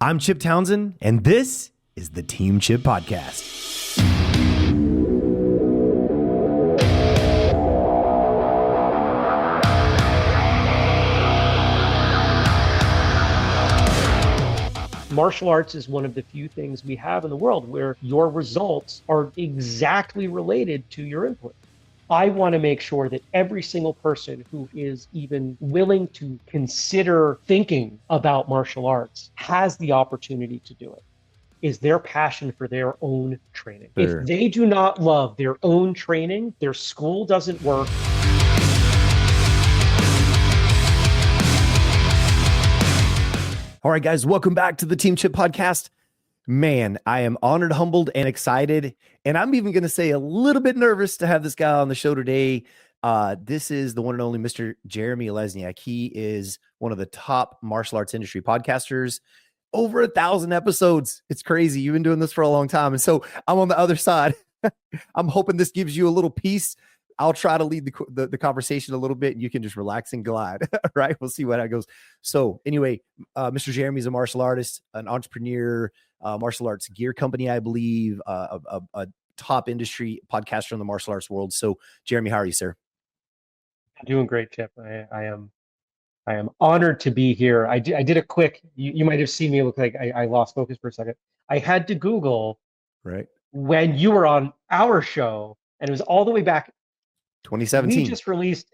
I'm Chip Townsend, and this is the Team Chip Podcast. Martial arts is one of the few things we have in the world where your results are exactly related to your input. I want to make sure that every single person who is even willing to consider thinking about martial arts has the opportunity to do it. Is their passion for their own training. Sure. If they do not love their own training, their school doesn't work. All right, guys, welcome back to the Team Chip Podcast. Man, I am honored, humbled, and excited. And I'm even going to say a little bit nervous to have this guy on the show today. This is the one and only Mr. Jeremy Lesniak. He is one of the top martial arts industry podcasters. Over 1,000 episodes. It's crazy. You've been doing this for a long time. And so I'm on the other side. I'm hoping this gives you a little peace. I'll try to lead the conversation a little bit, and you can just relax and glide. Right? We'll see what that goes. So anyway, Mr. Jeremy is a martial artist, an entrepreneur, martial arts gear company, I believe, a top industry podcaster in the martial arts world. So Jeremy, how are you, sir? I'm doing great, Chip. I am honored to be here. I did a quick, you might have seen me look like I lost focus for a second. I had to Google right when you were on our show, and it was all the way back 2017. We just released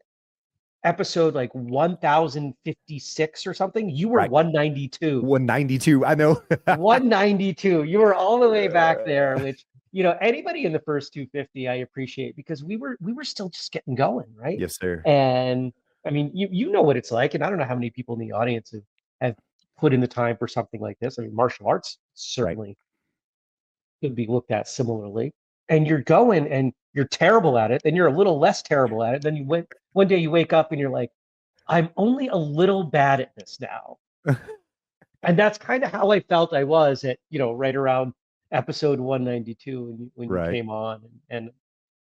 episode like 1056 or something. You were Right. 192. 192. I know. 192. You were all the way back there, which, you know, anybody in the first 250, I appreciate, because we were still just getting going, right? Yes, sir. And I mean, you know what it's like, and I don't know how many people in the audience have put in the time for something like this. I mean, martial arts certainly could be looked at similarly. And you're going and you're terrible at it, then you're a little less terrible at it. Then one day you wake up and you're like, I'm only a little bad at this now. And that's kind of how I felt I was at, you know, right around episode 192 when you came on. And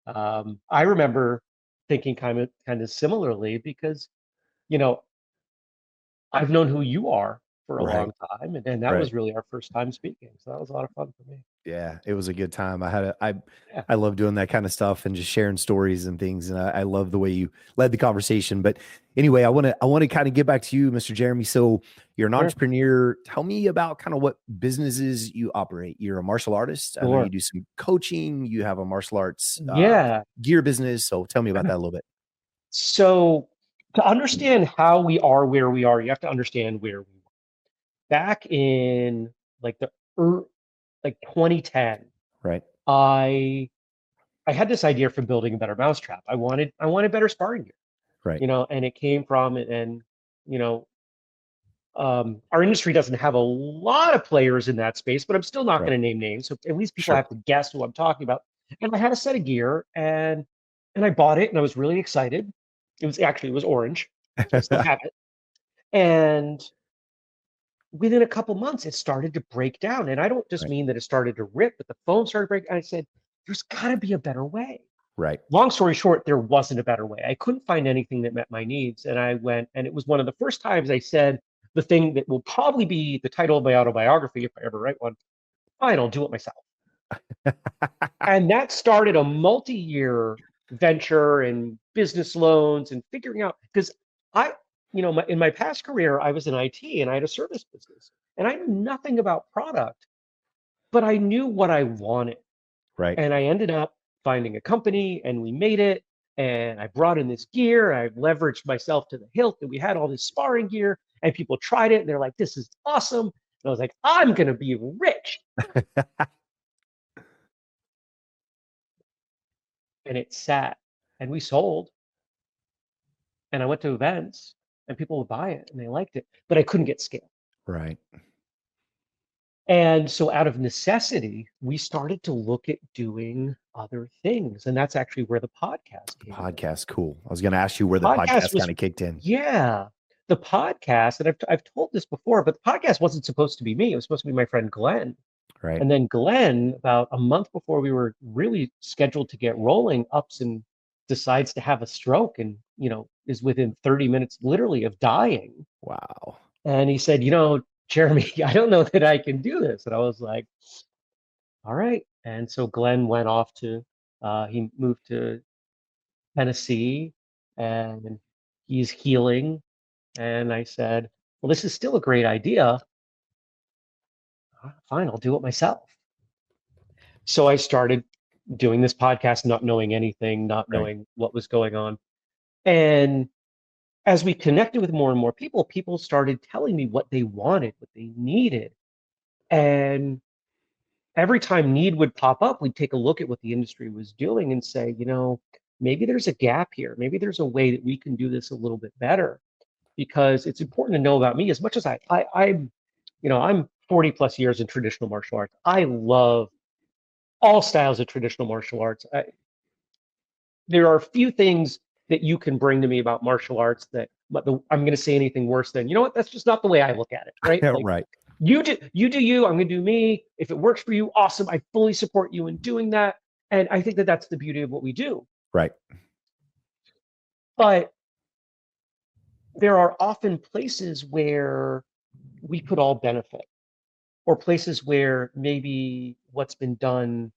I remember thinking kind of similarly because, you know, I've known who you are for a long time, and that was really our first time speaking. So that was a lot of fun for me. Yeah, it was a good time. I love doing that kind of stuff and just sharing stories and things. And I love the way you led the conversation. But anyway, I want to kind of get back to you, Mr. Jeremy. So you're an entrepreneur. Tell me about kind of what businesses you operate. You're a martial artist. I know you do some coaching. You have a martial arts gear business. So tell me about that a little bit. So to understand how we are where we are, you have to understand where we were. Back in like 2010, right? I had this idea for building a better mousetrap. I wanted better sparring gear, right? You know, and it came from it, and you know, our industry doesn't have a lot of players in that space, but I'm still not going to name names, so at least people have to guess who I'm talking about. And I had a set of gear, and I bought it, and I was really excited. It was orange, so I still have it, and within a couple months, it started to break down. And I don't just mean that it started to rip, but the foam started to break. And I said, there's got to be a better way. Right. Long story short, there wasn't a better way. I couldn't find anything that met my needs. And I went, and it was one of the first times I said the thing that will probably be the title of my autobiography, if I ever write one, fine, I'll do it myself. And that started a multi-year venture and business loans and figuring out, because you know, in my past career, I was in IT and I had a service business, and I knew nothing about product, but I knew what I wanted. Right. And I ended up finding a company, and we made it, and I brought in this gear. I leveraged myself to the hilt, and we had all this sparring gear, and people tried it, and they're like, this is awesome. And I was like, I'm going to be rich. And it sat, and we sold, and I went to events, and people would buy it and they liked it, but I couldn't get scale. Right. And so out of necessity, we started to look at doing other things. And that's actually where the podcast came in. Cool. I was going to ask you where the podcast kind of kicked in. Yeah. The podcast, and I've told this before, but the podcast wasn't supposed to be me. It was supposed to be my friend Glenn. Right. And then Glenn, about a month before we were really scheduled to get rolling, ups and decides to have a stroke, and, you know, is within 30 minutes literally of dying. Wow. And he said, you know, Jeremy, I don't know that I can do this. And I was like, all right. And so Glenn went off to, he moved to Tennessee and he's healing. And I said, well, this is still a great idea. Fine, I'll do it myself. So I started doing this podcast, not knowing anything, not Right. knowing what was going on. And as we connected with more and more people, people started telling me what they wanted, what they needed. And every time need would pop up, we'd take a look at what the industry was doing and say, maybe there's a gap here. Maybe there's a way that we can do this a little bit better. Because it's important to know about me as much as I'm 40 plus years in traditional martial arts. I love all styles of traditional martial arts. There are a few things that you can bring to me about martial arts I'm going to say anything worse than, you know what, that's just not the way I look at it, right? Yeah, Like right. you do you, I'm going to do me. If it works for you, awesome. I fully support you in doing that. And I think that that's the beauty of what we do. Right. But there are often places where we could all benefit, or places where maybe what's been done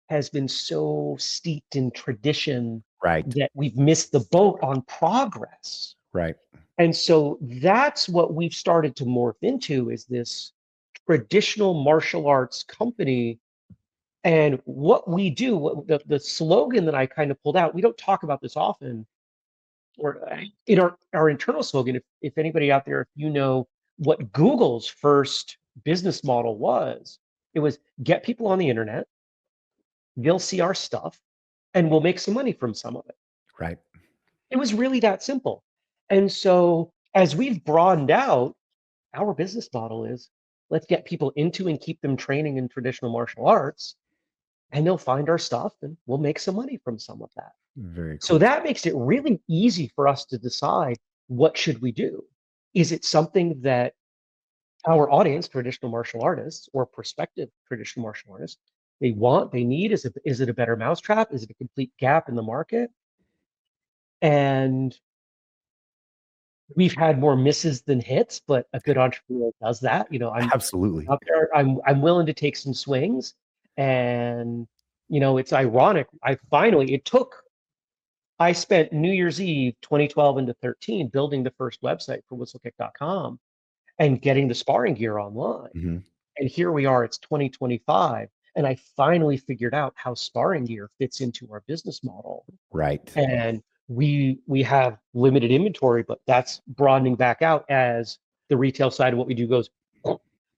has been so steeped in tradition Right. that we've missed the boat on progress. Right. And so that's what we've started to morph into, is this traditional martial arts company. And what we do, the slogan that I kind of pulled out, we don't talk about this often, or in our internal slogan, if anybody out there, if you know what Google's first business model was, it was get people on the internet, they'll see our stuff, and we'll make some money from some of it. Right. It was really that simple. And so as we've broadened out, our business model is, let's get people into and keep them training in traditional martial arts, and they'll find our stuff and we'll make some money from some of that. Very So cool. that makes it really easy for us to decide, what should we do? Is it something that our audience, traditional martial artists or prospective traditional martial artists, they want, they need? Is it a better mousetrap? Is it a complete gap in the market? And we've had more misses than hits, but a good entrepreneur does that. I'm Absolutely. out there, I'm willing to take some swings. And it's ironic. I spent New Year's Eve 2012 into 13 building the first website for whistlekick.com and getting the sparring gear online. Hmm. And here we are, it's 2025, and I finally figured out how sparring gear fits into our business model. Right. And we have limited inventory, but that's broadening back out as the retail side of what we do goes,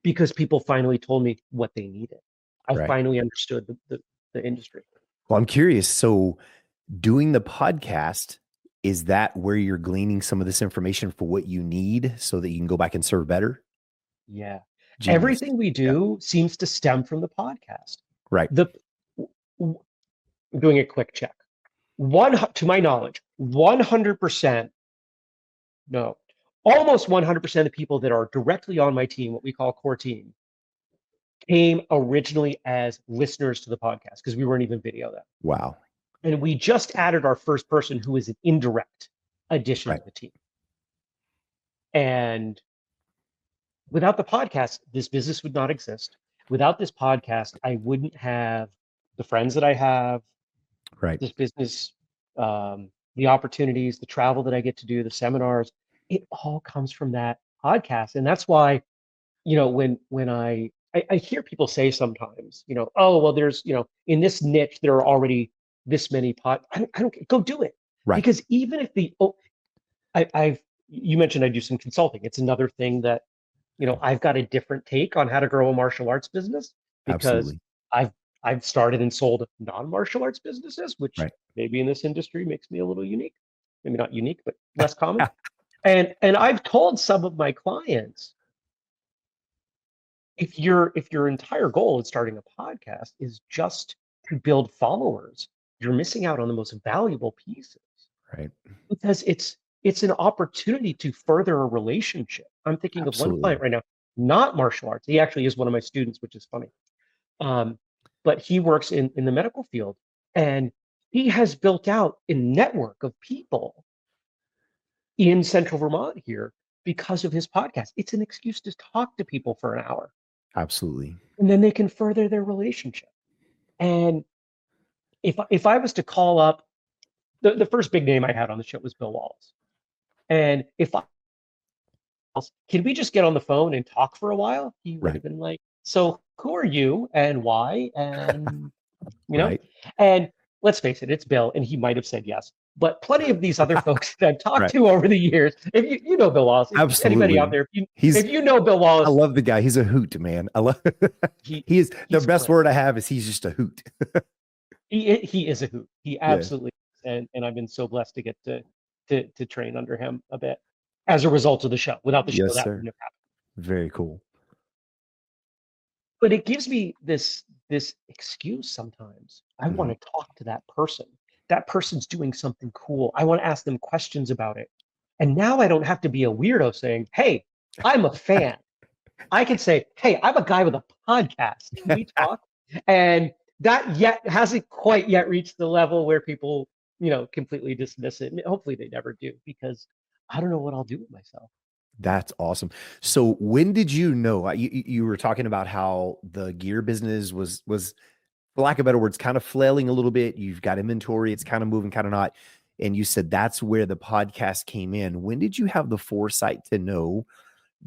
because people finally told me what they needed. I Right. finally understood the industry. Well, I'm curious. So, doing the podcast, is that where you're gleaning some of this information for what you need so that you can go back and serve better? Yeah. Genius. Everything we Yeah. do seems to stem from the podcast. Right. The Doing a quick check. To my knowledge, 100%, no, almost 100% of the people that are directly on my team, what we call core team, came originally as listeners to the podcast, because we weren't even video then. Wow. And we just added our first person, who is an indirect addition Right. to the team. And without the podcast, this business would not exist. Without this podcast, I wouldn't have the friends that I have, Right. this business, the opportunities, the travel that I get to do, the seminars. It all comes from that podcast. And that's why, when I hear people say sometimes, oh, well, there's, in this niche, there are already this many I don't go do it. Right. Because even if you mentioned I do some consulting. It's another thing that, I've got a different take on how to grow a martial arts business, because Absolutely. I've started and sold non-martial arts businesses, which Right. maybe in this industry makes me a little unique. Maybe not unique, but less common. And I've told some of my clients, if your entire goal in starting a podcast is just to build followers, you're missing out on the most valuable pieces, Right. because it's an opportunity to further a relationship. I'm thinking of one Absolutely. client right now, not martial arts. He actually is one of my students, which is funny. But he works in the medical field, and he has built out a network of people in central Vermont here because of his podcast. It's an excuse to talk to people for an hour, Absolutely. and then they can further their relationship. And if I was to call up the first big name I had on the show was Bill Wallace, and if I can we just get on the phone and talk for a while, he would Right. have been like, so who are you and why? And Right. and let's face it, it's Bill, and he might have said yes. But plenty of these other folks that I've talked Right. to over the years, if you know Bill Wallace, anybody out Absolutely. there, if He's you know Bill I Wallace, love the guy. He's a hoot, man. I love he is the he's best great. word I have is he's just a hoot. He is a hoot. He Yeah. absolutely is. And I've been so blessed to get to train under him a bit as a result of the show. Without the show, Yes, that sir. wouldn't have happened. Very cool. But it gives me this excuse sometimes. I want to talk to that person. That person's doing something cool. I want to ask them questions about it. And now I don't have to be a weirdo saying, "Hey, I'm a fan." I can say, "Hey, I'm a guy with a podcast. Can we talk?" And that yet hasn't quite yet reached the level where people, completely dismiss it. And hopefully they never do, because I don't know what I'll do with myself. That's awesome. So when did you know you were talking about how the gear business was for lack of better words kind of flailing a little bit. You've got inventory, it's kind of moving, kind of not. And you said that's where the podcast came in. When did you have the foresight to know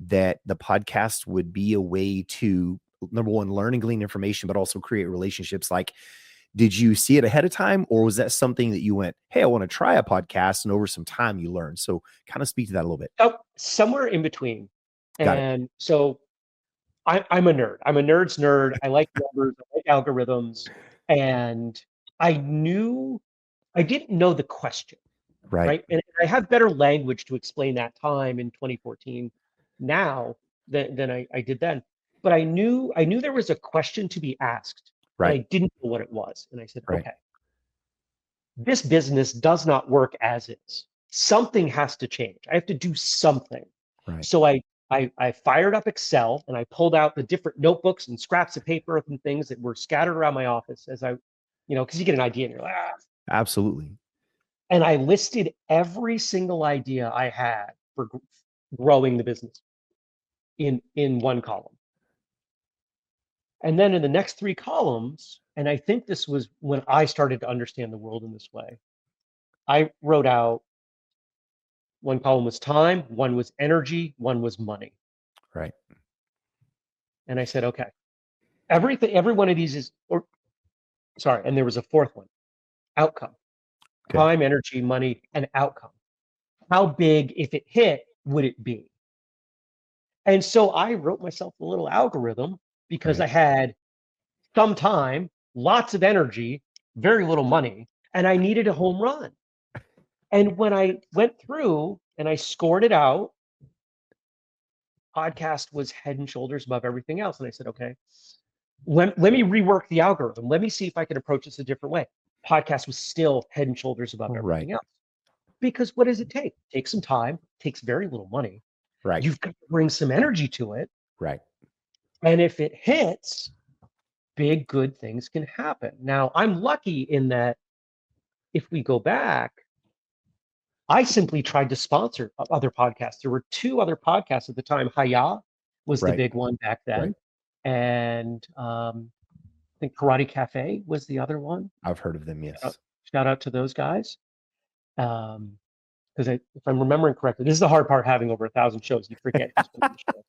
that the podcast would be a way to, number one, learn and glean information, but also create relationships? Like, did you see it ahead of time, or was that something that you went, hey, I want to try a podcast, and over some time you learned? So kind of speak to that a little bit. Oh, somewhere in between. Got it. And so I'm a nerd. I'm a nerd's nerd. I like numbers. I like algorithms. And I didn't know the question, Right. right? And I have better language to explain that time in 2014 now than I did then. But I knew there was a question to be asked, but I Right. didn't know what it was. And I said, Right. okay, this business does not work as is. Something has to change. I have to do something. Right. So I fired up Excel and I pulled out the different notebooks and scraps of paper and things that were scattered around my office as because you get an idea and you're like, ah. Absolutely. And I listed every single idea I had for growing the business in one column. And then in the next 3 columns, and I think this was when I started to understand the world in this way, I wrote out, one column was time, one was energy, one was money. Right. And I said, okay, every one of these is, and there was a 4th one, outcome. Okay. Time, energy, money, and outcome. How big, if it hit, would it be? And so I wrote myself a little algorithm because Right. I had some time, lots of energy, very little money, and I needed a home run. And when I went through and I scored it out, podcast was head and shoulders above everything else. And I said, okay, let me rework the algorithm. Let me see if I can approach this a different way. Podcast was still head and shoulders above Right. everything else. Because what does it take? It takes some time, takes very little money. Right. You've got to bring some energy to it. Right. And if it hits, big good things can happen. Now, I'm lucky in that if we go back, I simply tried to sponsor other podcasts. There were 2 other podcasts at the time. Haya was the Right. big one back then. Right. And I think Karate Cafe was the other one. I've heard of them. Yes. Shout out to those guys. Because if I'm remembering correctly, this is the hard part, having over 1,000 shows. You forget who's been on the show.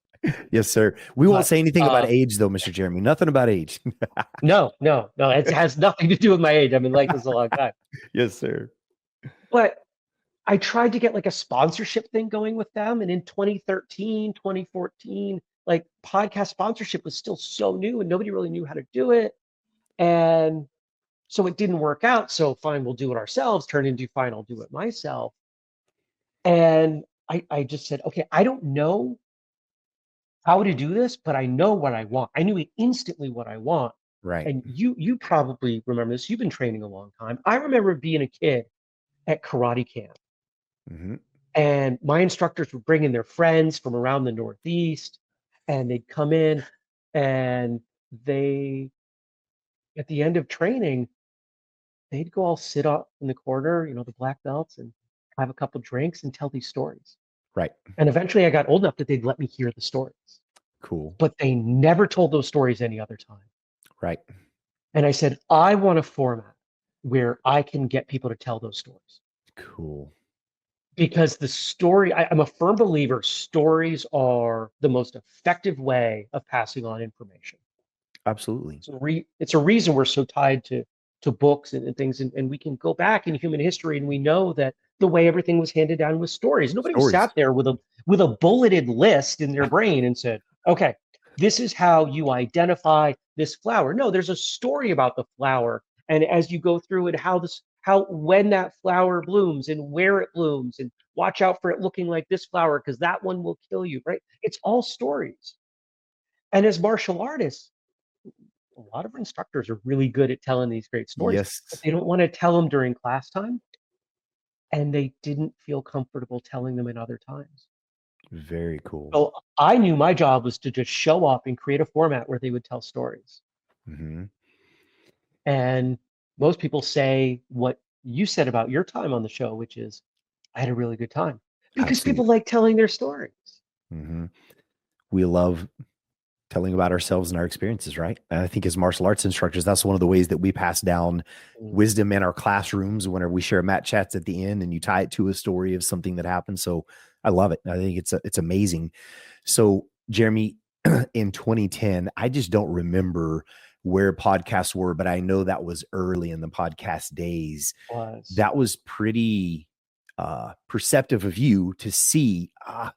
Yes, sir. We won't say anything about age, though, Mr. Jeremy. Nothing about age. No. It has nothing to do with my age. I've been like this a long time. Yes, sir. But I tried to get like a sponsorship thing going with them. And in 2013, 2014, like podcast sponsorship was still so new and nobody really knew how to do it. And so it didn't work out. So fine, we'll do it ourselves. Turned into fine, I'll do it myself. And I just said, okay, I don't know how to do this, but I know what I want. I knew instantly what I want. Right. And you probably remember this. You've been training a long time. I remember being a kid at karate camp. Mm-hmm. And my instructors would bring in their friends from around the Northeast, and they'd come in and at the end of training, they'd go all sit up in the corner, the black belts, and have a couple drinks and tell these stories. Right. And eventually I got old enough that they'd let me hear the stories, Cool. but they never told those stories any other time. Right. And I said, I want a format where I can get people to tell those stories. Cool. Because the story, I'm a firm believer, stories are the most effective way of passing on information. Absolutely. It's a reason we're so tied to books and things, and we can go back in human history and we know that the way everything was handed down was stories. Nobody was Stories. sat there with a bulleted list in their brain and said, okay, this is how you identify this flower. No, there's a story about the flower, and as you go through it, when that flower blooms and where it blooms, and watch out for it looking like this flower because that one will kill you, right? It's all stories. And as martial artists, a lot of instructors are really good at telling these great stories, but Yes. they don't want to tell them during class time, and they didn't feel comfortable telling them in other times. Very cool. So I knew my job was to just show up and create a format where they would tell stories. Mm-hmm. And most people say what you said about your time on the show, which is, I had a really good time, because Absolutely. people like telling their stories. Mm-hmm. We love telling about ourselves and our experiences, right? And I think as martial arts instructors, that's one of the ways that we pass down wisdom in our classrooms whenever we share mat chats at the end and you tie it to a story of something that happened. So I love it. I think it's amazing. So Jeremy, in 2010, I just don't remember where podcasts were, but I know that was early in the podcast days. That was pretty perceptive of you to see,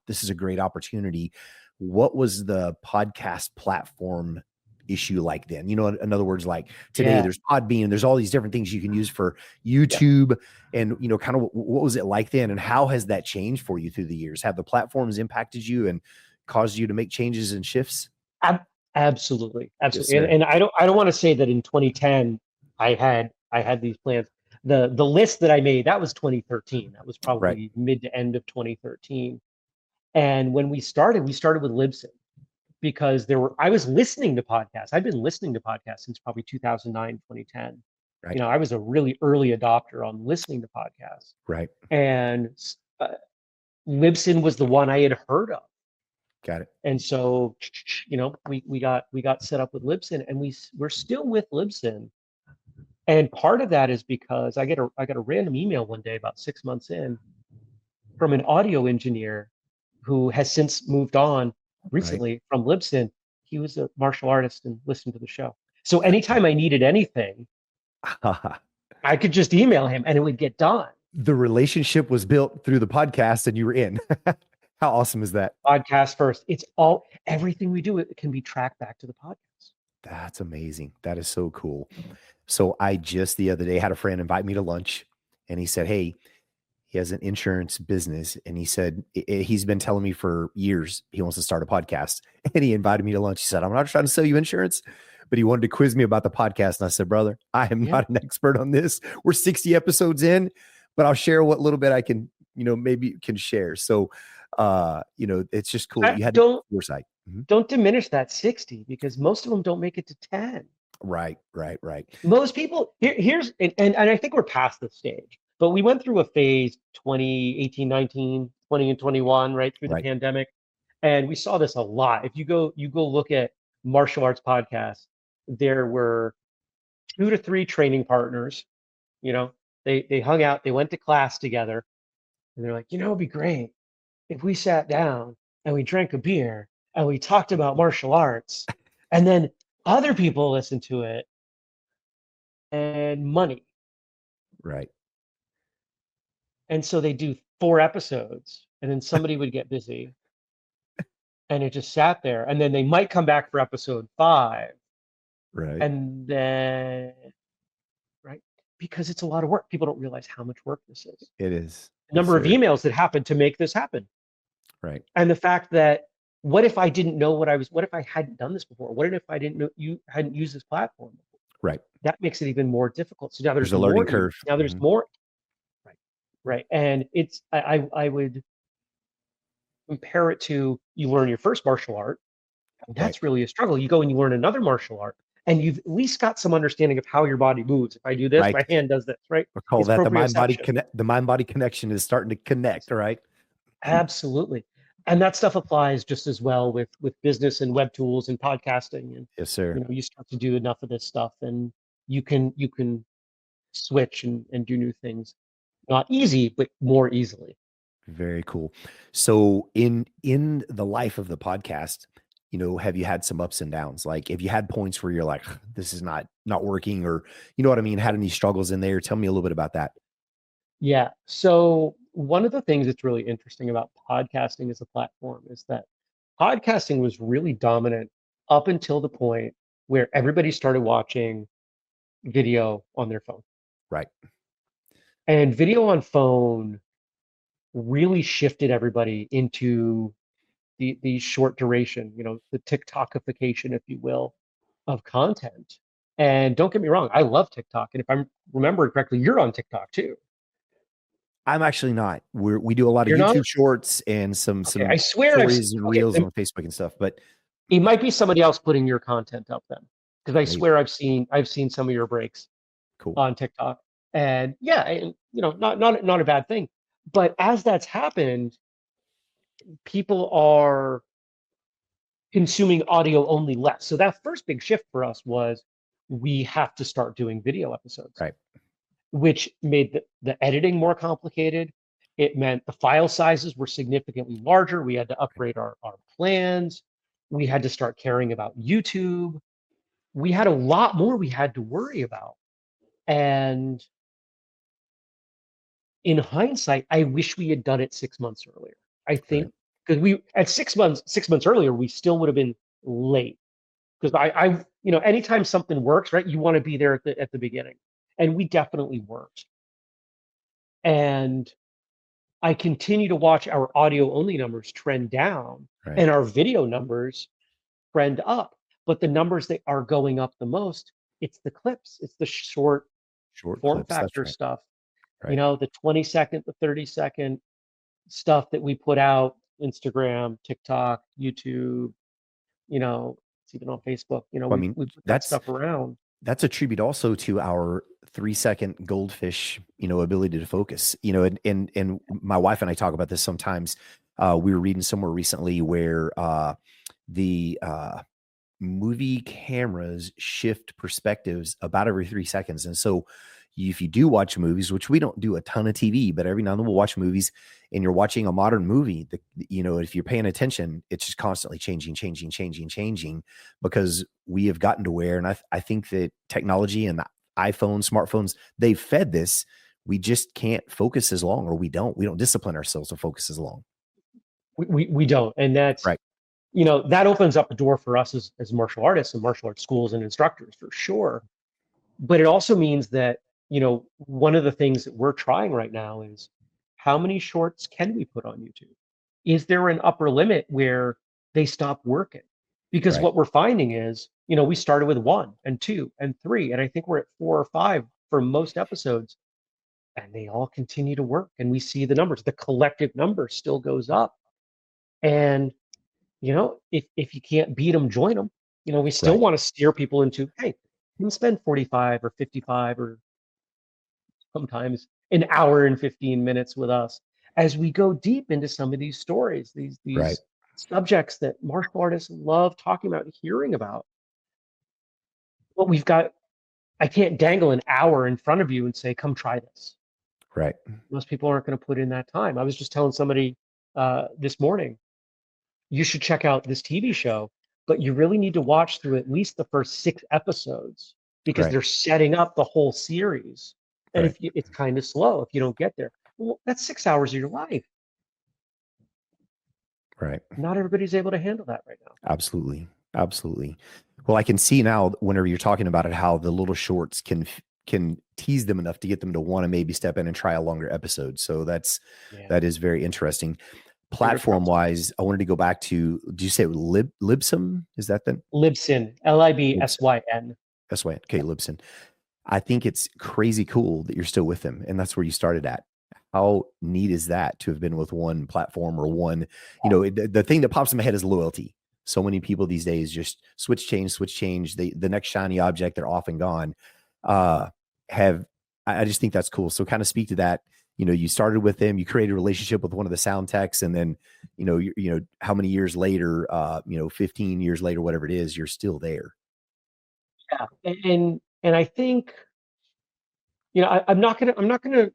this is a great opportunity. What was the podcast platform issue like then? You know, in other words, like today there's Podbean, there's all these different things you can use for YouTube, and, you know, kind of what was it like then, and how has that changed for you through the years? Have the platforms impacted you and caused you to make changes and shifts? Absolutely. Yes, and I don't want to say that in 2010 I had these plans. The list that I made, that was 2013. That was probably mid to end of 2013. And when we started with Libsyn, because I was listening to podcasts. I've been listening to podcasts since probably 2009, 2010. Right. You know, I was a really early adopter on listening to podcasts. Right. And Libsyn was the one I had heard of. Got it. And so, you know, we got set up with Libsyn, and we're still with Libsyn. And part of that is because I got a random email one day about 6 months in from an audio engineer who has since moved on recently from Libsyn. He was a martial artist and listened to the show. So anytime I needed anything, I could just email him and it would get done. The relationship was built through the podcast and you were in. How awesome is that? Podcast first. Everything we do, it can be tracked back to the podcast. That's amazing. That is so cool. So I just the other day had a friend invite me to lunch, and he said, hey, he has an insurance business, and he said he's been telling me for years he wants to start a podcast, and he invited me to lunch. He said, I'm not trying to sell you insurance, but he wanted to quiz me about the podcast. And I said, brother, I am not an expert on this. We're 60 episodes in, but I'll share what little bit I can, you know, maybe can share. So, you know, it's just cool. You had foresight. Don't diminish that 60, because most of them don't make it to 10. Right. Most people here's and I think we're past this stage, but we went through a phase 2018, 19, 20, and 21, right through the pandemic. And we saw this a lot. If you go look at martial arts podcasts, there were 2 to 3 training partners. You know, they hung out, they went to class together, and they're like, you know, it'd be great if we sat down and we drank a beer and we talked about martial arts, and then other people listened to it, and money. Right. And so they do 4 episodes, and then somebody would get busy and it just sat there, and then they might come back for episode 5. Right. And then, because it's a lot of work. People don't realize how much work this is. It is. The number of emails that happened to make this happen. Right. And the fact that, what if I didn't know what if I hadn't done this before? What if I didn't know you hadn't used this platform before? Right. That makes it even more difficult. So now there's a learning curve. Now there's more. Right. And it's, I would compare it to, you learn your first martial art, and that's really a struggle. You go and you learn another martial art, and you've at least got some understanding of how your body moves. If I do this, my hand does this, right? I call that the mind-body connection is starting to connect, right? Absolutely. And that stuff applies just as well with business and web tools and podcasting. And Yes, sir. you start to do enough of this stuff and you can switch and do new things. Not easy, but more easily. Very cool. So in the life of the podcast, have you had some ups and downs? Like, have you had points where you're like, this is not working, or you know what I mean? Had any struggles in there? Tell me a little bit about that. Yeah. So one of the things that's really interesting about podcasting as a platform is that podcasting was really dominant up until the point where everybody started watching video on their phone. Right. And video on phone really shifted everybody into the short duration, the TikTokification, if you will, of content. And don't get me wrong, I love TikTok. And if I'm remembering correctly, you're on TikTok too. I'm actually not. We do a lot of You're not? YouTube shorts and some Okay, I swear stories and reels on Facebook and stuff, but it might be somebody else putting your content up then. Because I maybe. swear I've seen some of your breaks Cool. on TikTok. And yeah, and not a bad thing. But as that's happened, people are consuming audio only less. So that first big shift for us was we have to start doing video episodes, Right. which made the editing more complicated. It meant the file sizes were significantly larger. We had to upgrade our plans. We had to start caring about YouTube. We had a lot more we had to worry about. And in hindsight, I wish we had done it 6 months earlier. I think because we at 6 months earlier, we still would have been late. Because anytime something works, right, you want to be there at the beginning. And we definitely weren't. And I continue to watch our audio only numbers trend down and our video numbers trend up. But the numbers that are going up the most, it's the clips, it's the short form clips, factor stuff. Right. The 20-second, the 30-second stuff that we put out, Instagram, TikTok, YouTube, it's even on Facebook. We put that stuff around. That's a tribute also to our 3-second goldfish, ability to focus, and my wife and I talk about this sometimes. We were reading somewhere recently where the movie cameras shift perspectives about every 3 seconds. And so if you do watch movies, which we don't do a ton of TV, but every now and then we'll watch movies, and you're watching a modern movie, if you're paying attention, it's just constantly changing, because we have gotten to where, and I think that technology and the iPhone, smartphones, they've fed this. We just can't focus as long, or we don't discipline ourselves to focus as long. We don't. And that's right. That opens up a door for us as martial artists and martial arts schools and instructors for sure. But it also means that, one of the things that we're trying right now is how many shorts can we put on YouTube? Is there an upper limit where they stop working? Because what we're finding is, we started with 1 and 2 and 3, and I think we're at 4 or 5 for most episodes, and they all continue to work. And we see the numbers, the collective number still goes up. And if you can't beat them, join them. We still want to steer people into, hey, you can spend 45 or 55 or sometimes an hour and 15 minutes with us as we go deep into some of these stories, these subjects that martial artists love talking about and hearing about. But I can't dangle an hour in front of you and say, come try this. Right. Most people aren't going to put in that time. I was just telling somebody this morning, you should check out this TV show, but you really need to watch through at least the first 6 episodes because they're setting up the whole series. And if it's kind of slow, if you don't get there, well, that's 6 hours of your life. Right. Not everybody's able to handle that right now. Absolutely. Well, I can see now whenever you're talking about it, how the little shorts can tease them enough to get them to want to maybe step in and try a longer episode. So that is very interesting. Platform wise, I wanted to go back to, do you say Libsyn? Is that then? Libsyn, Libsyn. SYN. Okay, Libsyn. I think it's crazy cool that you're still with them, and that's where you started at. How neat is that to have been with one platform or one, the thing that pops in my head is loyalty. So many people these days just switch change. The next shiny object, they're off and gone. I just think that's cool. So kind of speak to that. you started with them, you created a relationship with one of the sound techs, and then, how many years later, 15 years later, whatever it is, you're still there. Yeah. And I think, I'm not gonna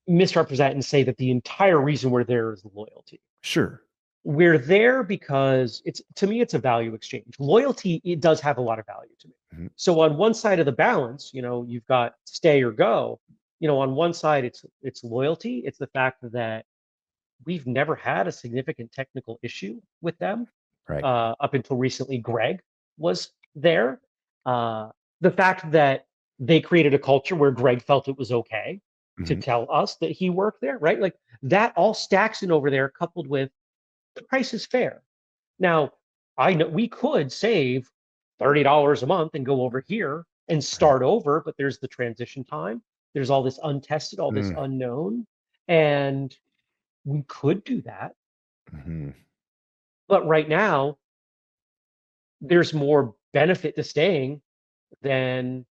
misrepresent and say that the entire reason we're there is loyalty. Sure. We're there because to me, it's a value exchange. Loyalty, it does have a lot of value to me. Mhm. So on one side of the balance, you've got stay or go. On one side, it's loyalty. It's the fact that we've never had a significant technical issue with them. Right. Up until recently, Greg was there. The fact that they created a culture where Greg felt it was okay to Mhm. tell us that he worked there, right? Like that all stacks in over there, coupled with the price is fair. Now, I know we could save $30 a month and go over here and Right. start over, but there's the transition time. There's all this untested, all this Mm. unknown. And we could do that. Mhm. But right now, there's more benefit to staying than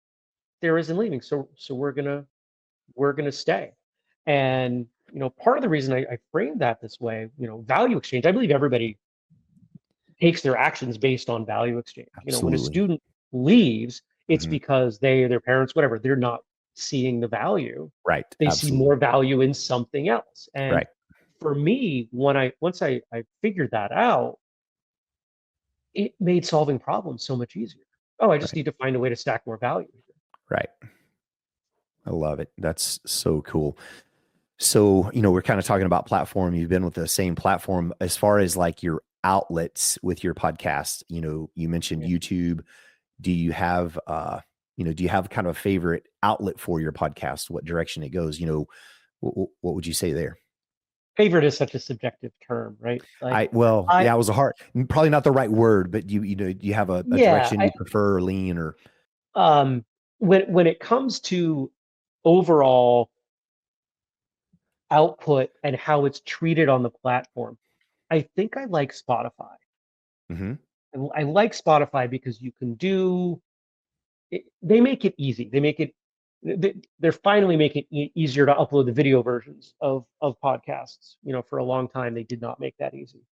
there is in leaving. So we're gonna stay. And part of the reason I framed that this way, value exchange, I believe everybody takes their actions based on value exchange. When a Absolutely. student leaves, it's Mhm. because their parents, whatever, they're not seeing the value. Right. They see Absolutely. more value in something else. And Right. for me, once I figured that out, it made solving problems so much easier. Oh, I just Right. need to find a way to stack more value. Right. I love it. That's so cool. So, we're kind of talking about platform. You've been with the same platform as far as like your outlets with your podcast. You mentioned Yeah. YouTube. Do you have, do you have kind of a favorite outlet for your podcast? What direction it goes? What would you say there? Favorite is such a subjective term, right? Like I, Yeah, it was probably not the right word, but do you have a yeah, direction you prefer or lean or? um, when it comes to overall output and how it's treated on the platform, I think I like Spotify. Mhm. I like Spotify because you can do it, they make it easy. They're finally making it easier to upload the video versions of podcasts. For a long time they did not make that easy.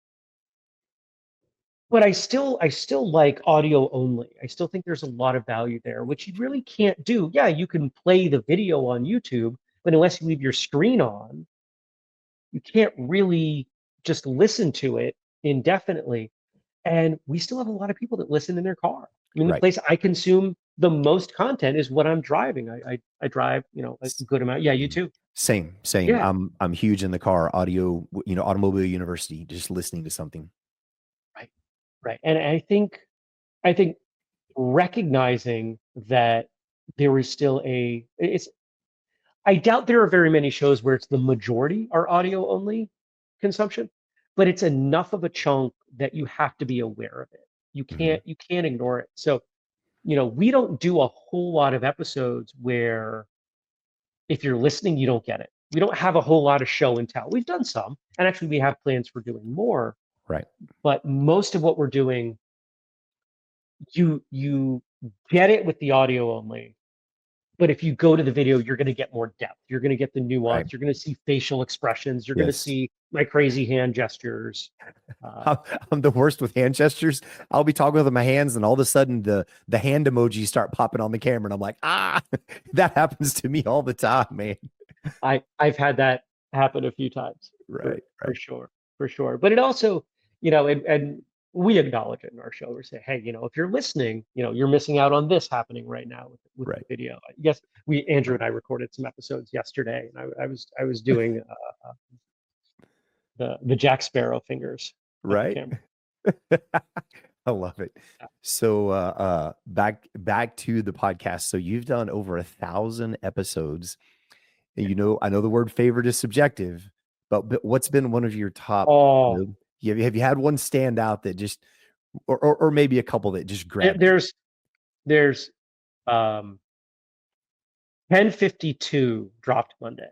But I still like audio only. I still think there's a lot of value there, which you really can't do. Yeah, you can play the video on YouTube, but unless you leave your screen on, you can't really just listen to it indefinitely. And we still have a lot of people that listen in their car. I mean, the Right. place I consume the most content is when I'm driving. I drive, a S- good amount. Yeah, you mhm. too. Same. Yeah, I'm huge in the car, audio, automobile university, just listening to something. right, right. And I think recognizing that there is still it's I doubt there are very many shows where it's the majority are audio only consumption, but it's enough of a chunk that you have to be aware of it. You Mhm. can't ignore it. So, we don't do a whole lot of episodes where if you're listening, you don't get it. We don't have a whole lot of show and tell. We've done some, and actually we have plans for doing more, Right. but most of what we're doing, you get it with the audio only. But if you go to the video, you're going to get more depth. You're going to get the Right. nuance. You're going to see facial expressions. You're going to Yes. see my crazy hand gestures. Uh, I'm, I'm the worst with hand gestures. I'll be talking with my hands, and all of a sudden the hand emojis start popping on the camera, and I'm like, that happens to me all the time, man. I've had that happen a few times Right, for right, sure, for sure. But it also, and we acknowledge it in our show. We say, hey, if you're listening, you're missing out on this happening right now with the right, video. Yes, Andrew and I recorded some episodes yesterday, and I was doing the Jack Sparrow fingers at the right. camera. I love it. So back to the podcast. So you've done over 1,000 episodes. And I know the word favorite is subjective, but what's been one of your top, Oh, have you had one stand out that just or maybe a couple that just there- grabbed you? there's um 10:52 dropped Monday.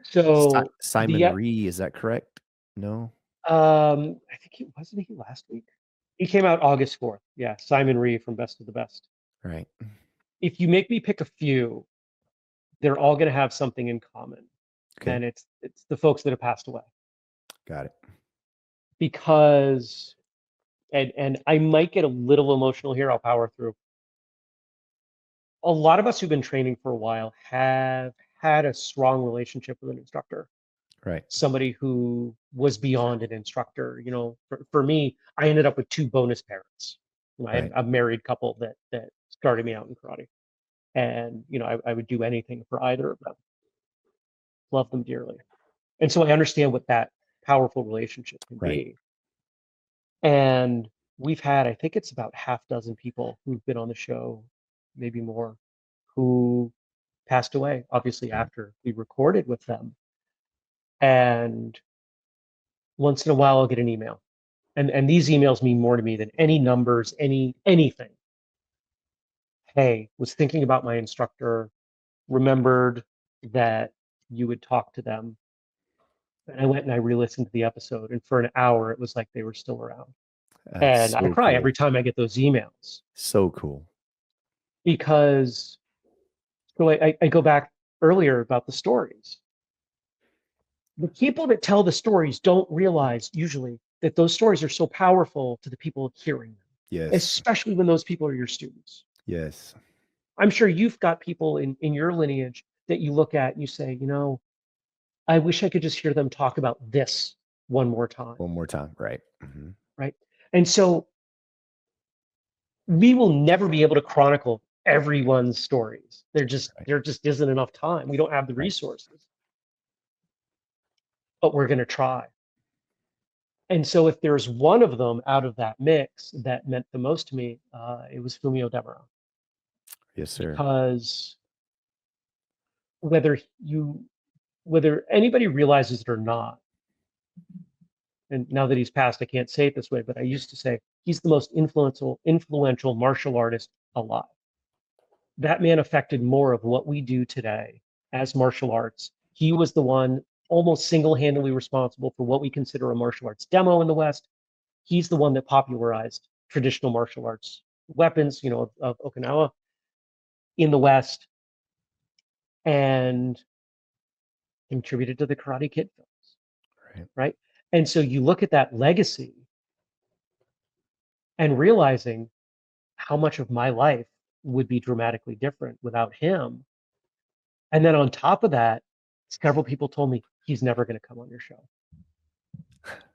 So Simon the Ree, is that correct? No? I think he wasn't he last week. He came out August 4th. Yeah, Simon Ree from Best of the Best. Right. If you make me pick a few, they're all going to have something in common. Okay. And it's the folks that have passed away. Got it. Because, and I might get a little emotional here, I'll power through. A lot of us who've been training for a while have had a strong relationship with an instructor. Right. Somebody who was beyond an instructor. You know, for me, I ended up with two bonus parents. You know, I had Right. a married couple that started me out in karate, and you know, I would do anything for either of them. Love them dearly, and so I understand what that powerful relationship can Right. be. And we've had, I think it's about half dozen people who've been on the show, maybe more, who passed away, obviously Right. after we recorded with them. And once in a while, I'll get an email. And these emails mean more to me than any numbers, anything. Hey, was thinking about my instructor, remembered that you would talk to them. And I went and I re-listened to the episode, and for an hour, it was like they were still around. That's And I so cry cool. every time I get those emails So cool. because so I go back earlier about the stories. The people that tell the stories don't realize usually that those stories are so powerful to the people hearing them, Yes. especially when those people are your students. Yes. I'm sure you've got people in your lineage that you look at and you say, you know, I wish I could just hear them talk about this one more time, One more time. Right. Mm-hmm. right? And so we will never be able to chronicle everyone's stories. Right. There just isn't enough time. We don't have the Right. resources, but we're going to try. And so if there's one of them out of that mix that meant the most to me, it was Fumio Demura. Yes, sir. Because whether you whether anybody realizes it or not, and now that he's passed, I can't say it this way, but I used to say he's the most influential martial artist alive. That man affected more of what we do today as martial arts. He was the one almost single-handedly responsible for what we consider a martial arts demo in the West. He's the one that popularized traditional martial arts weapons, you know, of Okinawa in the West, and contributed to the Karate Kid films, Right. right? And so you look at that legacy and realizing how much of my life would be dramatically different without him. And then on top of that, several people told me he's never going to come on your show.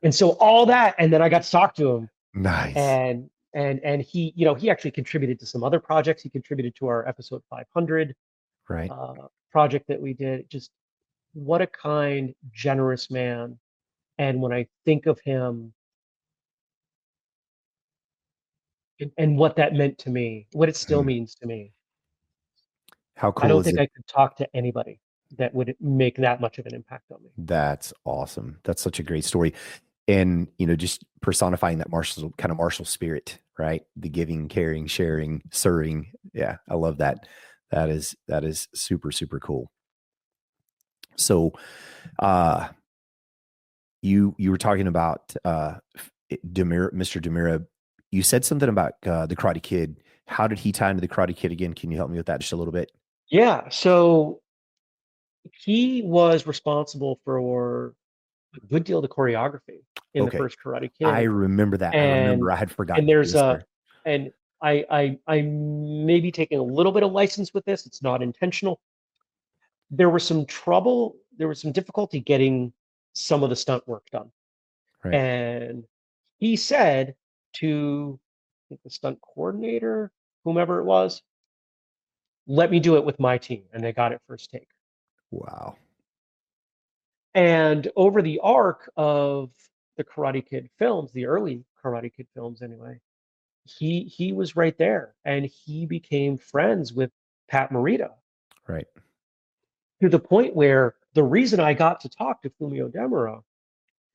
And so all that, and then I got to talk to him, Nice. and he, you know, he actually contributed to some other projects. He contributed to our episode 500 Right. project that we did. Just what a kind, generous man. And when I think of him and what that meant to me, what it still Mm. means to me, How I cool don't is think it? I could talk to anybody that would make that much of an impact on me. That's awesome. That's such a great story. And, you know, just personifying that martial spirit, right? The giving, caring, sharing, serving. Yeah. I love that. That is super, super cool. So, uh, you were talking about Demira, Mr. Demira. You said something about the Karate Kid. How did he tie into the Karate Kid again? Can you help me with that just a little bit? Yeah, so he was responsible for a good deal of the choreography in the Okay, first Karate I Kid, remember that. I remember. and I had and forgotten. there's Yes, a sir. and I may be taking a little bit of license with this. It's not intentional. There was some trouble. There was some difficulty getting some of the stunt work done, Right. and he said to I think the stunt coordinator, whomever it was, let me do it with my team, and they got it first take. Wow. And over the arc of the Karate Kid films, the early Karate Kid films anyway, he was right there, and he became friends with Pat Morita Right. to the point where the reason I got to talk to Fumio Demura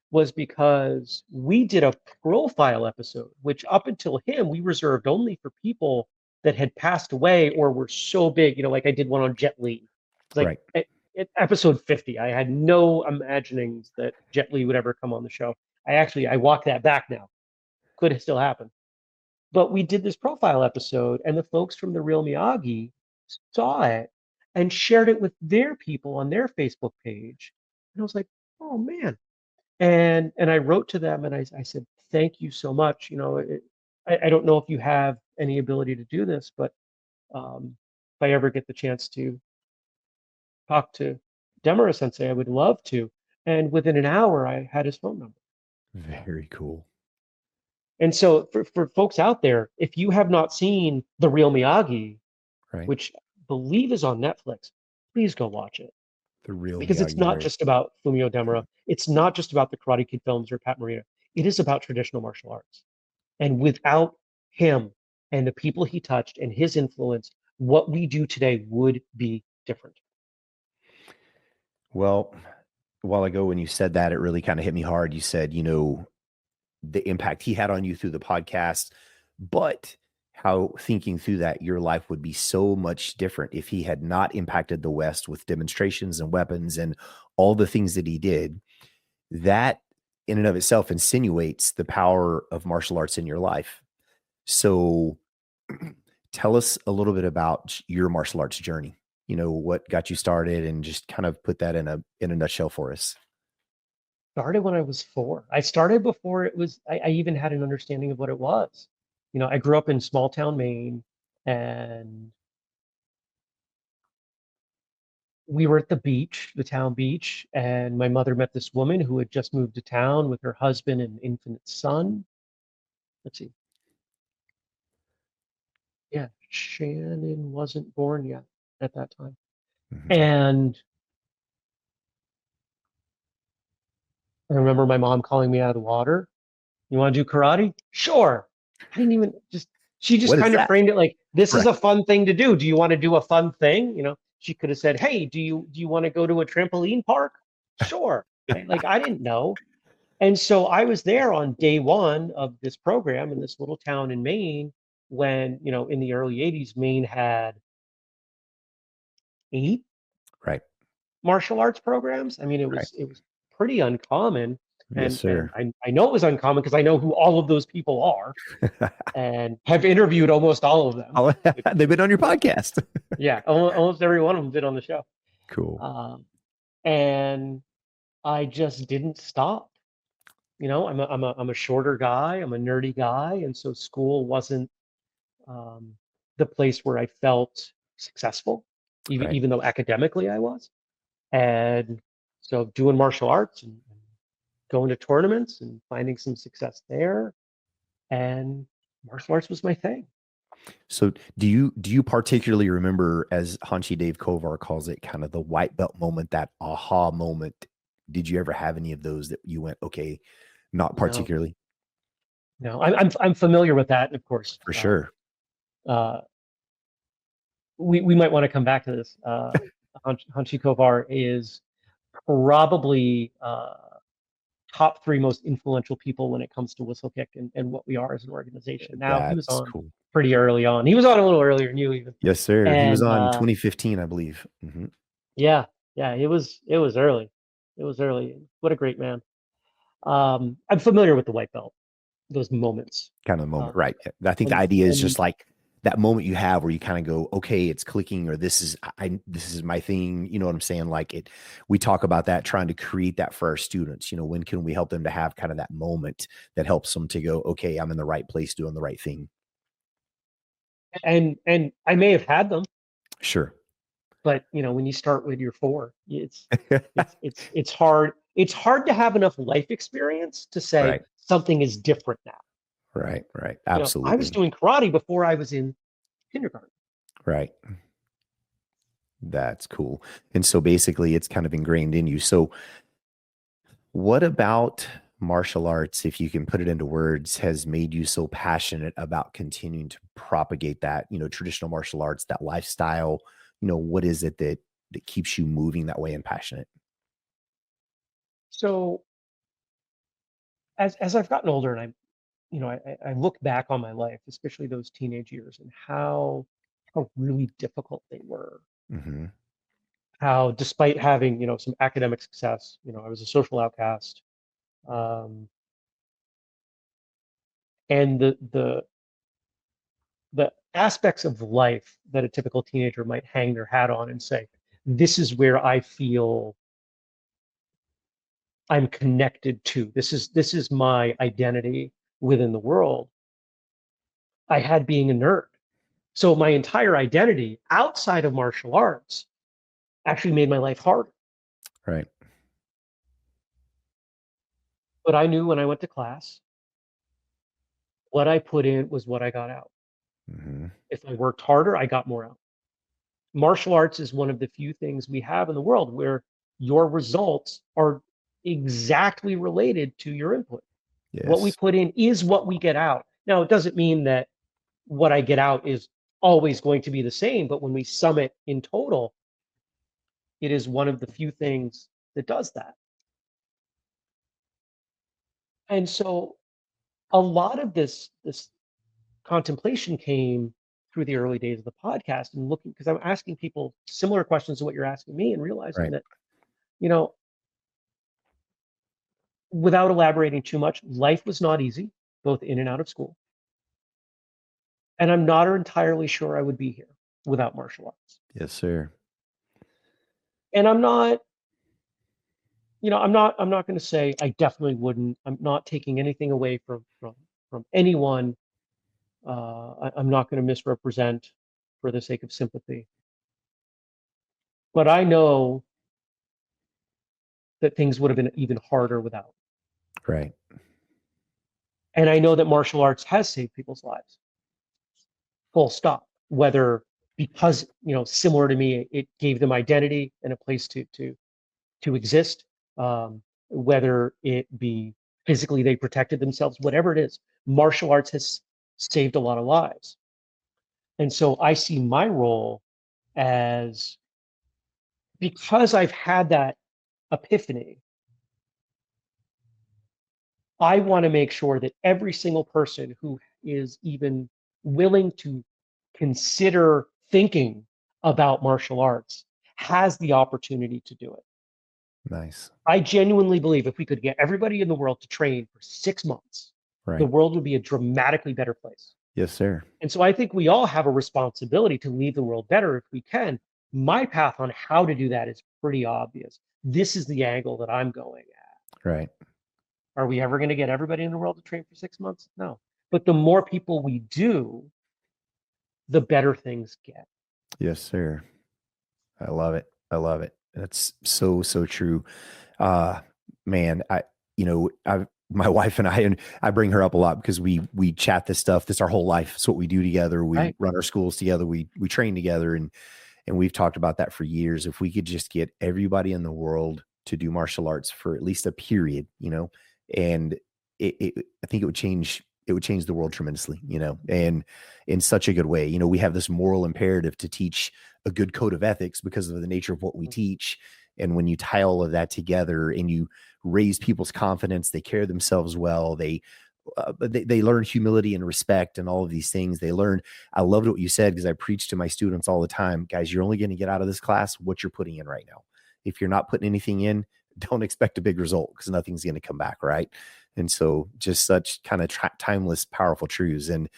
was because we did a profile episode, which up until him we reserved only for people that had passed away or were so big. You know, like I did one on Jet Li. It's like Right. at episode 50, I had no imaginings that Jet Li would ever come on the show. I walk that back now. Could have still happened. But we did this profile episode, and the folks from the Real Miyagi saw it, and shared it with their people on their Facebook page. And I was like, oh man. And I wrote to them and I said, thank you so much. I don't know if you have any ability to do this, but if I ever get the chance to talk to Demara Sensei, I would love to. And within an hour, I had his phone number. Very cool. And so for folks out there, if you have not seen The Real Miyagi, Right. which I believe is on Netflix, please go watch it. The Real Because it's Miyagi, not right? just about Fumio Demura. It's not just about the Karate Kid films or Pat Morita. It is about traditional martial arts. And without him and the people he touched and his influence, what we do today would be different. Well, a while ago when you said that, it really kind of hit me hard. You said, the impact he had on you through the podcast, but how thinking through that, your life would be so much different if he had not impacted the West with demonstrations and weapons and all the things that he did. That in and of itself insinuates the power of martial arts in your life. So tell us a little bit about your martial arts journey. What got you started, and just kind of put that in a nutshell for us. Started when I was 4. I started before I even had an understanding of what it was. I grew up in small town Maine, and we were at the town beach, and my mother met this woman who had just moved to town with her husband and infant son. Let's see. Yeah, Shannon wasn't born yet at that time. Mhm. And I remember my mom calling me out of the water. You want to do karate? Sure. I didn't even she just What is kind of that? framed it like, this is Right. a fun thing to do. Do you want to do a fun thing? She could have said, hey, do you want to go to a trampoline park? Sure. Right? Like I didn't know. And so I was there on day one of this program in this little town in Maine when, in the early 80s, Maine had 8 Right. martial arts programs. I mean, it Right. was it was pretty uncommon. Yes, And sir. I know it was uncommon because I know who all of those people are and have interviewed almost all of them. They've been on your podcast. Yeah, almost every one of them did on the show. Cool. Um, and I just didn't stop. I'm a shorter guy. I'm a nerdy guy, and so school wasn't um, the place where I felt successful, even Right. even though academically I was. And so doing martial arts and going to tournaments and finding some success there, and martial arts was my thing. So do you particularly remember, as Hanshi Dave Kovar calls it, kind of the white belt moment, that aha moment? Did you ever have any of those that you went, okay, not No, particularly? no, I'm familiar with that, and of course, For sure. uh, we might want to come back to this. Hanshi Kovar is probably top 3 most influential people when it comes to Whistlekick and what we are as an organization. Now, he was That's on cool. pretty early on. He was on a little earlier than you even. Yes, sir. He was And on 2015, I believe. Mhm. yeah, yeah, it was early. It was early. What a great man. I'm familiar with the white belt, those moments. Kind of the Uh, moment, right? I think the and idea is and just like that moment you have where you kind of go, okay, it's clicking, or this is my thing. You know what I'm saying? Like it, we talk about that, trying to create that for our students. When can we help them to have kind of that moment that helps them to go, okay, I'm in the right place doing the right thing. and I may have had them, Sure. but when you start with your 4, it's hard. It's hard to have enough life experience to say Right. something is different now. Right. Right. I was Absolutely. doing karate before I was in kindergarten. Right. That's cool. And so basically it's kind of ingrained in you. So what about martial arts, if you can put it into words, has made you so passionate about continuing to propagate that, traditional martial arts, that lifestyle? What is it that keeps you moving that way and passionate? So as I've gotten older and I look back on my life, especially those teenage years, and how really difficult they were. Hmm. How despite having some academic success, I was a social outcast, um, and the the aspects of life that a typical teenager might hang their hat on and say, this is where I feel I'm connected to. This is my identity within the world. I had being a nerd. So my entire identity outside of martial arts actually made my life harder. Right. But I knew when I went to class, what I put in was what I got out. Mm-hmm. If I worked harder, I got more out. Martial arts is one of the few things we have in the world where your results are exactly related to your input. What we Yes. put in is what we get out. Now, it doesn't mean that what I get out is always going to be the same, but when we sum it in total, it is one of the few things that does that. And so a lot of this contemplation came through the early days of the podcast and looking, because I'm asking people similar questions to what you're asking me and realizing Right. that, you know, without elaborating too much, life was not easy, both in and out of school. And I'm not entirely sure I would be here without martial arts. Yes, sir. And I'm not, I'm not going to say I definitely wouldn't. I'm not taking anything away from anyone. I'm not going to misrepresent for the sake of sympathy. But I know that things would have been even harder without. Right. And I know that martial arts has saved people's lives. Full stop. Whether because, similar to me, it gave them identity and a place to exist. Whether it be physically they protected themselves, whatever it is, martial arts has saved a lot of lives. And so I see my role as, because I've had that epiphany, I want to make sure that every single person who is even willing to consider thinking about martial arts has the opportunity to do it. Nice. I genuinely believe if we could get everybody in the world to train for 6 months, the Right. world would be a dramatically better place. Yes, sir. And so I think we all have a responsibility to leave the world better if we can. My path on how to do that is pretty obvious. This is the angle that I'm going at. Right. Are we ever going to get everybody in the world to train for 6 months? No. But the more people we do, the better things get. Yes, sir. I love it. I love it. That's so, so true. Man, my wife and I bring her up a lot because we chat this stuff. This is our whole life. It's what we do together. We Right. run our schools together. We train together, and we've talked about that for years. If we could just get everybody in the world to do martial arts for at least a period, and I think it would change the world tremendously, and in such a good way. We have this moral imperative to teach a good code of ethics because of the nature of what we teach. And when you tie all of that together and you raise people's confidence, they carry themselves well, they learn humility and respect and all of these things. I loved what you said, because I preach to my students all the time, guys, you're only going to get out of this class what you're putting in right now. If you're not putting anything in, don't expect a big result, because nothing's going to come back. Right. And so just such kind of timeless, powerful truths. And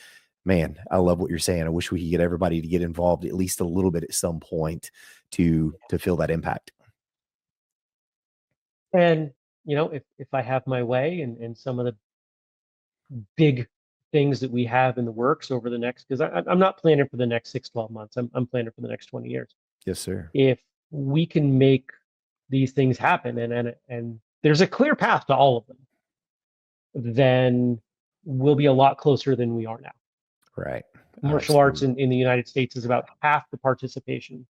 man, I love what you're saying. I wish we could get everybody to get involved at least a little bit at some point to feel that impact. And, if I have my way and some of the big things that we have in the works over the next, because I'm not planning for the next 6-12 months. I'm planning for the next 20 years. Yes, sir. If we can make these things happen and there's a clear path to all of them, then we'll be a lot closer than we are now. Right. Martial arts in the United States is about half the participation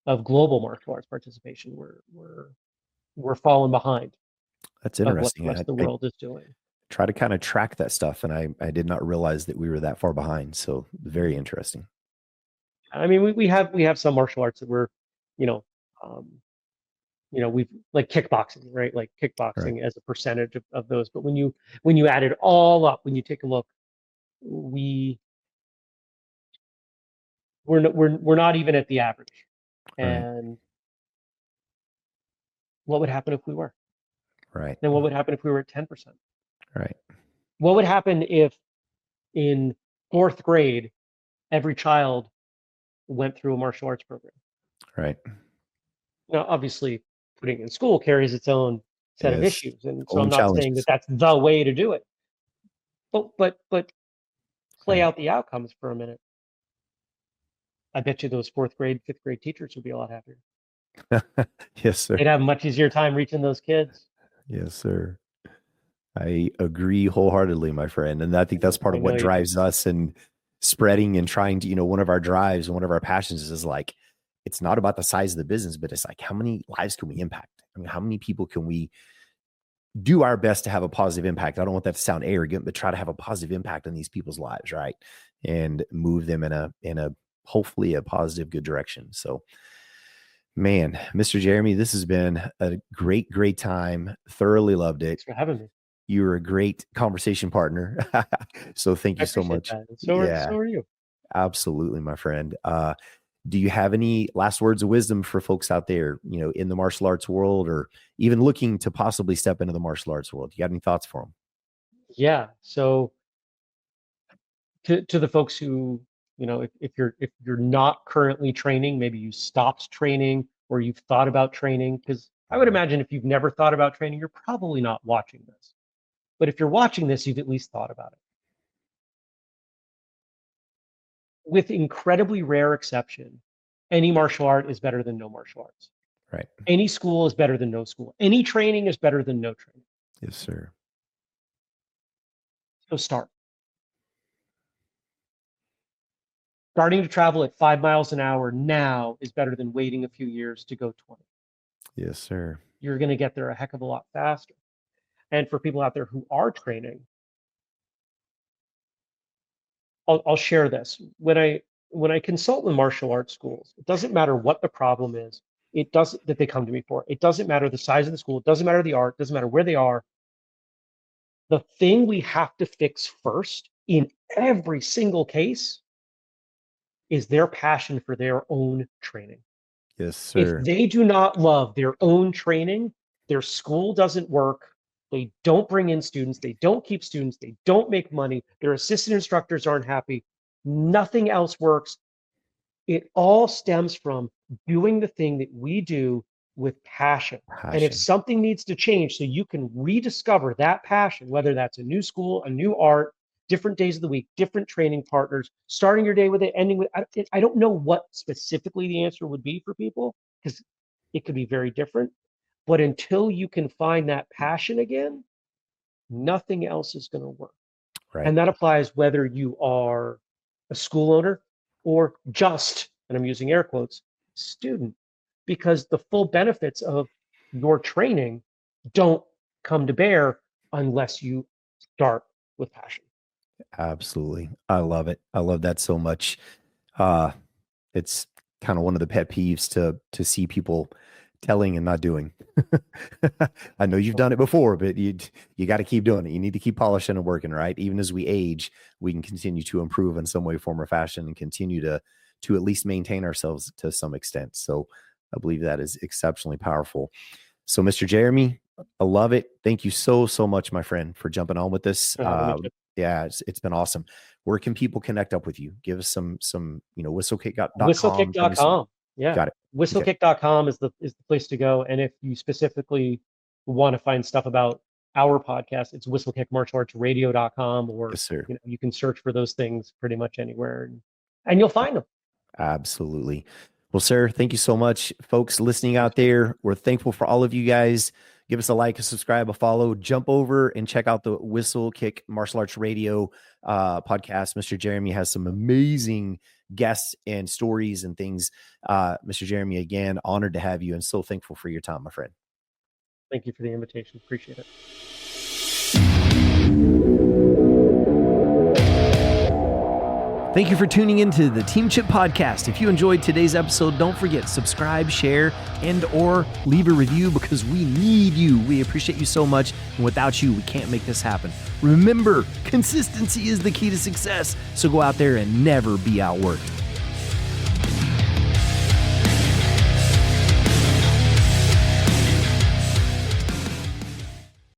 of global martial arts participation. We're falling behind That's of what interesting. the rest of the world is doing. Try to kind of track that stuff, and I did not realize that we were that far behind. So very interesting. I mean, we have some martial arts that we're, we've like kickboxing, right? Like kickboxing as a percentage of those. But when you add it all up, when you take a look, we're not even at the average. And what would happen if we were? Right. Then what would happen if we were at 10%? Right. What would happen if in 4th grade every child went through a martial arts program. Right. Now, obviously, putting it in school carries its own set of Yes. issues, and so I'm Own not saying that challenges. that's the way to do it. But play Right. out the outcomes for a minute. I bet you those fourth grade, fifth grade teachers would be a lot happier. Yes, sir. They'd have a much easier time reaching those kids. Yes, sir. I agree wholeheartedly, my friend. And I think that's part I of know what you do. drives us and spreading and trying to, one of our drives and one of our passions is like, it's not about the size of the business, but it's like, how many lives can we impact? I mean, how many people can we do our best to have a positive impact? I don't want that to sound arrogant, but try to have a positive impact on these people's lives, right? And move them in a hopefully a positive, good direction. So, man, Mr. Jeremy, this has been a great time. Thoroughly loved it. Thanks for having me. You're a great conversation partner. So thank I you so appreciate much. that. Yeah, So are you. absolutely, my friend. Do you have any last words of wisdom for folks out there, in the martial arts world or even looking to possibly step into the martial arts world? You got any thoughts for them? Yeah. So to the folks who, if you're not currently training, maybe you stopped training or you've thought about training, because I would imagine if you've never thought about training, you're probably not watching this. But if you're watching this, you've at least thought about it. With incredibly rare exception, any martial art is better than no martial arts. Right. Any school is better than no school. Any training is better than no training. Yes, sir. So start. Starting to travel at 5 miles an hour now is better than waiting a few years to go 20. Yes, sir. You're going to get there a heck of a lot faster. And for people out there who are training, I'll share this. When I consult with martial arts schools, it doesn't matter what the problem is. It doesn't that they come to me for. It doesn't matter the size of the school. It doesn't matter the art. It doesn't matter where they are. The thing we have to fix first in every single case is their passion for their own training. Yes, If sir. they do not love their own training, their school doesn't work. They don't bring in students. They don't keep students. They don't make money. Their assistant instructors aren't happy. Nothing else works. It all stems from doing the thing that we do with passion. And if Passion. something needs to change so you can rediscover that passion, whether that's a new school, a new art, different days of the week, different training partners, starting your day with it, ending with it, I don't know what specifically the answer would be for people because it could be very different. But until you can find that passion again, nothing else is going to work. Right. And that applies whether you are a school owner or just, and I'm using air quotes, student, because the full benefits of your training don't come to bear unless you start with passion. Absolutely. I love it. I love that so much. It's kind of one of the pet peeves to see people telling and not doing. I know you've done it before, but you got to keep doing it. You need to keep polishing and working, right? Even as we age, we can continue to improve in some way, form, or fashion and continue to at least maintain ourselves to some extent. So I believe that is exceptionally powerful. So Mr. Jeremy, I love it. Thank you so much, my friend, for jumping on with this. Yeah, it's been awesome. Where can people connect up with you? Give us some whistlekick.com. Whistlekick.com. Yeah. Got it. Whistlekick.com is the place to go. And if you specifically want to find stuff about our podcast, it's whistlekickmartialartsradio.com, or Yes, sir. you can search for those things pretty much anywhere and you'll find them. Absolutely. Well, sir, thank you so much. Folks listening out there, we're thankful for all of you guys. Give us a like, a subscribe, a follow. Jump over and check out the Whistlekick Martial Arts Radio podcast. Mr. Jeremy has some amazing guests and stories and things. Mr. Jeremy, again, honored to have you and so thankful for your time, my friend. Thank you for the invitation. Appreciate it. Thank you for tuning into the Team Chip Podcast. If you enjoyed today's episode, don't forget, subscribe, share, and or leave a review because we need you. We appreciate you so much. And without you, we can't make this happen. Remember, consistency is the key to success. So go out there and never be outworked.